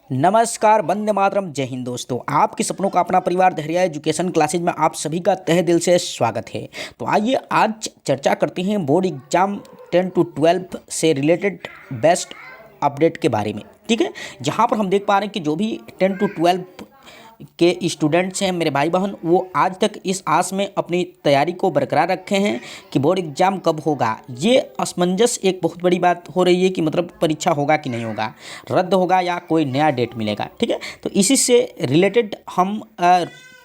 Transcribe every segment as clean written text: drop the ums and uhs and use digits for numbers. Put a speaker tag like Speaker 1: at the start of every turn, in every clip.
Speaker 1: नमस्कार, वंदे मातरम, जय हिंद। दोस्तों, आपके सपनों का अपना परिवार धैर्य एजुकेशन क्लासेज में आप सभी का तहे दिल से स्वागत है। तो आइए आज चर्चा करते हैं बोर्ड एग्जाम 10 to 12 से रिलेटेड बेस्ट अपडेट के बारे में। ठीक है, जहां पर हम देख पा रहे हैं कि जो भी 10 to 12 के स्टूडेंट्स हैं, मेरे भाई बहन, वो आज तक इस आस में अपनी तैयारी को बरकरार रखे हैं कि बोर्ड एग्ज़ाम कब होगा। ये असमंजस एक बहुत बड़ी बात हो रही है कि मतलब परीक्षा होगा कि नहीं होगा, रद्द होगा या कोई नया डेट मिलेगा। ठीक है, तो इसी से रिलेटेड हम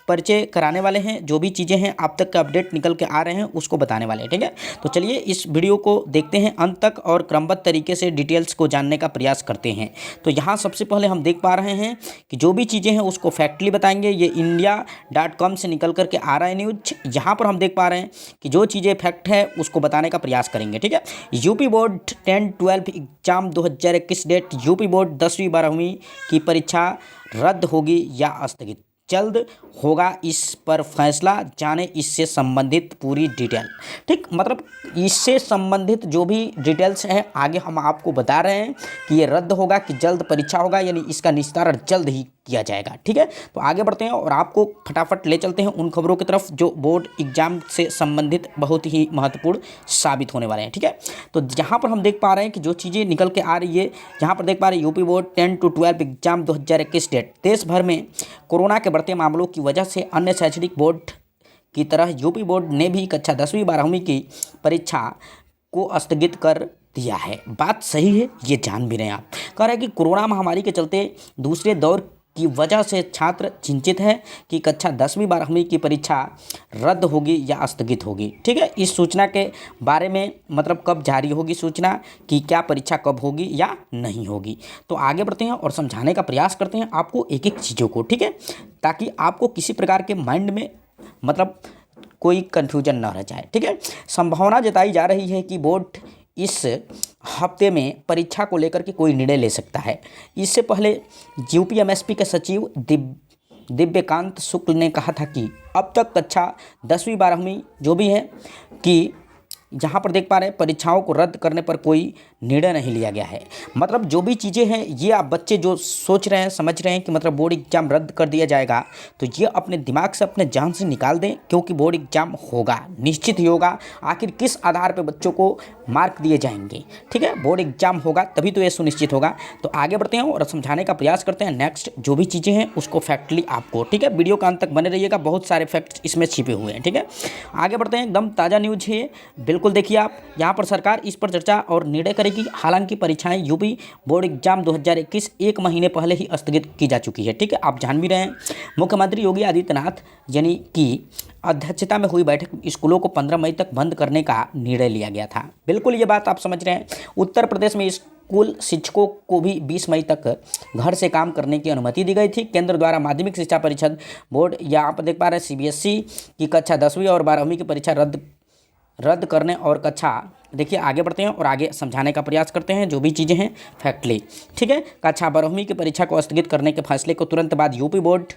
Speaker 1: परिचय कराने वाले हैं। जो भी चीज़ें हैं आप तक का अपडेट निकल के आ रहे हैं उसको बताने वाले हैं। ठीक है, तो चलिए इस वीडियो को देखते हैं अंत तक और क्रमबद्ध तरीके से डिटेल्स को जानने का प्रयास करते हैं। तो यहाँ सबसे पहले हम देख पा रहे हैं कि जो भी चीज़ें हैं उसको फैक्टली बताएंगे। ये india.com से निकल करके आ रहा है न्यूज। यहाँ पर हम देख पा रहे हैं कि जो चीज़ें फैक्ट है उसको बताने का प्रयास करेंगे। ठीक है, UP board 10-12 exam 2021 date. UP board 10वीं 12वीं की परीक्षा रद्द होगी या स्थगित, जल्द होगा इस पर फैसला, जाने इससे संबंधित पूरी डिटेल। ठीक, मतलब इससे संबंधित जो भी डिटेल्स है आगे हम आपको बता रहे हैं कि ये रद्द होगा कि जल्द परीक्षा होगा, यानी इसका निस्तारण जल्द ही किया जाएगा। ठीक है, तो आगे बढ़ते हैं और आपको फटाफट ले चलते हैं उन खबरों की तरफ जो बोर्ड एग्जाम से संबंधित बहुत ही महत्वपूर्ण साबित होने वाले हैं। ठीक है, तो यहाँ पर हम देख पा रहे हैं कि जो चीज़ें निकल के आ रही है, यहाँ पर देख पा रहे हैं UP board 10 to 12 exam 2021 date. देश भर में कोरोना के बढ़ते मामलों की वजह से अन्य शैक्षणिक बोर्ड की तरह यूपी बोर्ड ने भी कक्षा 10वीं 12वीं की परीक्षा को स्थगित कर दिया है। बात सही है, ये जान भी रहे हैं आप। कह रहे हैं कि कोरोना महामारी के चलते दूसरे दौर की वजह से छात्र चिंतित है कि कक्षा 10वीं 12वीं की परीक्षा रद्द होगी या स्थगित होगी। ठीक है, इस सूचना के बारे में मतलब कब जारी होगी सूचना कि क्या परीक्षा कब होगी या नहीं होगी। तो आगे बढ़ते हैं और समझाने का प्रयास करते हैं आपको एक एक चीज़ों को। ठीक है, ताकि आपको किसी प्रकार के माइंड में मतलब कोई कन्फ्यूजन न रह जाए। ठीक है, संभावना जताई जा रही है कि बोर्ड इस हफ्ते में परीक्षा को लेकर के कोई निर्णय ले सकता है। इससे पहले यूपीएमएसपी के सचिव दिव्यकांत शुक्ल ने कहा था कि अब तक कक्षा 10वीं 12वीं जो भी है कि जहाँ पर देख पा रहे हैं परीक्षाओं को रद्द करने पर कोई निर्णय नहीं लिया गया है। मतलब जो भी चीज़ें हैं ये आप बच्चे जो सोच रहे हैं, समझ रहे हैं कि मतलब बोर्ड एग्जाम रद्द कर दिया जाएगा, तो ये अपने दिमाग से, अपने जान से निकाल दें, क्योंकि बोर्ड एग्जाम होगा, निश्चित ही होगा। आखिर किस आधार पर बच्चों को मार्क दिए जाएंगे? ठीक है, बोर्ड एग्जाम होगा तभी तो ये सुनिश्चित होगा। तो आगे बढ़ते हैं और समझाने का प्रयास करते हैं नेक्स्ट जो भी चीज़ें हैं उसको फैक्टली आपको। ठीक है, वीडियो का अंत तक बने रहिएगा, बहुत सारे फैक्ट्स इसमें छिपे हुए हैं। ठीक है, आगे बढ़ते हैं, एकदम ताज़ा न्यूज है, बिल्कुल देखिए आप। यहाँ पर सरकार इस पर चर्चा और निर्णय करेगी। हालांकि परीक्षाएं यूपी बोर्ड एग्जाम 2021 एक महीने पहले ही स्थगित की जा चुकी है। ठीक है, आप जान भी रहे हैं। मुख्यमंत्री योगी आदित्यनाथ यानी कि अध्यक्षता में हुई बैठक स्कूलों को 15 मई तक बंद करने का निर्णय लिया गया था। बिल्कुल ये बात आप समझ रहे हैं। उत्तर प्रदेश में स्कूल शिक्षकों को भी 20 मई तक घर से काम करने की अनुमति दी गई थी। केंद्र द्वारा माध्यमिक शिक्षा परिषद बोर्ड, यहाँ पर देख पा रहे हैं सीबीएसई की कक्षा 10वीं और 12वीं की परीक्षा रद्द करने और कक्षा, देखिए आगे बढ़ते हैं और आगे समझाने का प्रयास करते हैं जो भी चीज़ें हैं फैक्टली। ठीक है, कक्षा 12वीं की परीक्षा को स्थगित करने के फैसले को तुरंत बाद यूपी बोर्ड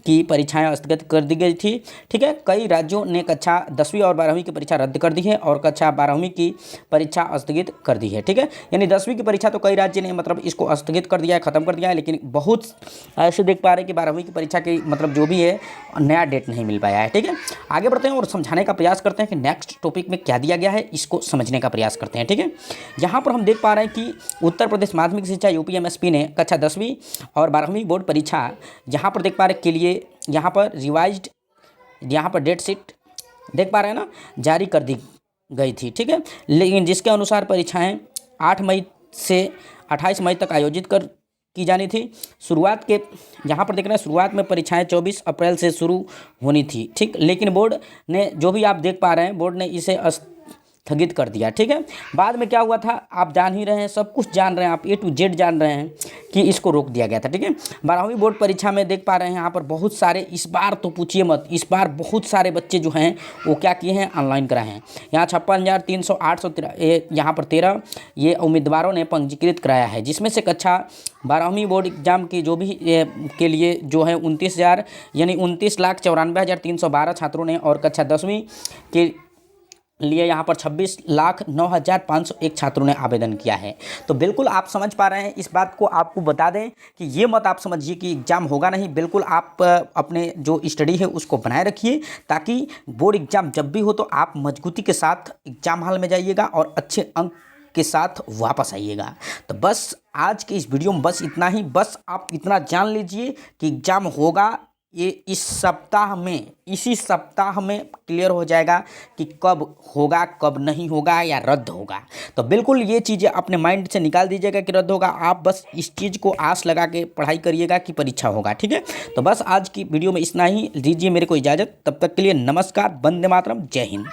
Speaker 1: की परीक्षाएं स्थगित कर दी गई थी। ठीक है, कई राज्यों ने कक्षा 10वीं और 12वीं की परीक्षा रद्द कर दी है और कक्षा 12वीं की परीक्षा स्थगित कर दी है। ठीक है, यानी 10वीं की परीक्षा तो कई राज्य ने मतलब इसको स्थगित कर दिया है, ख़त्म कर दिया है, लेकिन बहुत ऐसे देख पा रहे हैं कि 12वीं की परीक्षा की मतलब जो भी है नया डेट नहीं मिल पाया है। ठीक है, आगे बढ़ते हैं और समझाने का प्रयास करते हैं कि नेक्स्ट टॉपिक में क्या दिया गया है, इसको समझने का प्रयास करते हैं। ठीक है, यहाँ पर हम देख पा रहे हैं कि उत्तर प्रदेश माध्यमिक शिक्षा यूपीएमएसपी ने कक्षा 10वीं और 12वीं बोर्ड परीक्षा यहाँ पर देख पा रहे के लिए यहाँ पर रिवाइज्ड, यहाँ पर डेट शीट देख पा रहे हैं ना, जारी कर दी गई थी। ठीक है, लेकिन जिसके अनुसार परीक्षाएं 8 मई से 28 मई तक आयोजित की जानी थी। शुरुआत के यहाँ पर देख रहे हैं शुरुआत में परीक्षाएं 24 अप्रैल से शुरू होनी थी। ठीक, लेकिन बोर्ड ने जो भी आप देख पा रहे हैं बोर्ड ने इसे स्थगित कर दिया। ठीक है, बाद में क्या हुआ था आप जान ही रहे हैं, सब कुछ जान रहे हैं आप, A to Z जान रहे हैं कि इसको रोक दिया गया था। ठीक है, 12वीं बोर्ड परीक्षा में देख पा रहे हैं यहाँ पर बहुत सारे, इस बार तो पूछिए मत, इस बार बहुत सारे बच्चे जो हैं वो क्या किए हैं, ऑनलाइन कराए हैं। यहाँ 56,300 यहाँ पर 13 ये उम्मीदवारों ने पंजीकृत कराया है, जिसमें से कक्षा 12वीं बोर्ड एग्जाम की जो भी के लिए जो है 29,000 यानी 29,94,312 छात्रों ने और कक्षा 10वीं के लिए यहाँ पर 26,09,501 छात्रों ने आवेदन किया है। तो बिल्कुल आप समझ पा रहे हैं इस बात को। आपको बता दें कि ये मत आप समझिए कि एग्ज़ाम होगा नहीं, बिल्कुल आप अपने जो स्टडी है उसको बनाए रखिए, ताकि बोर्ड एग्ज़ाम जब भी हो तो आप मजबूती के साथ एग्ज़ाम हॉल में जाइएगा और अच्छे अंक के साथ वापस आइएगा। तो बस आज के इस वीडियो में बस इतना ही। बस आप इतना जान लीजिए कि एग्ज़ाम होगा, ये इस सप्ताह में, इसी सप्ताह में क्लियर हो जाएगा कि कब होगा कब नहीं होगा या रद्द होगा। तो बिल्कुल ये चीज़ें अपने माइंड से निकाल दीजिएगा कि रद्द होगा। आप बस इस चीज़ को आस लगा के पढ़ाई करिएगा कि परीक्षा होगा, ठीक है। तो बस आज की वीडियो में इतना ही, दीजिए मेरे को इजाज़त। तब तक के लिए नमस्कार, वंदे मातरम, जय हिंद।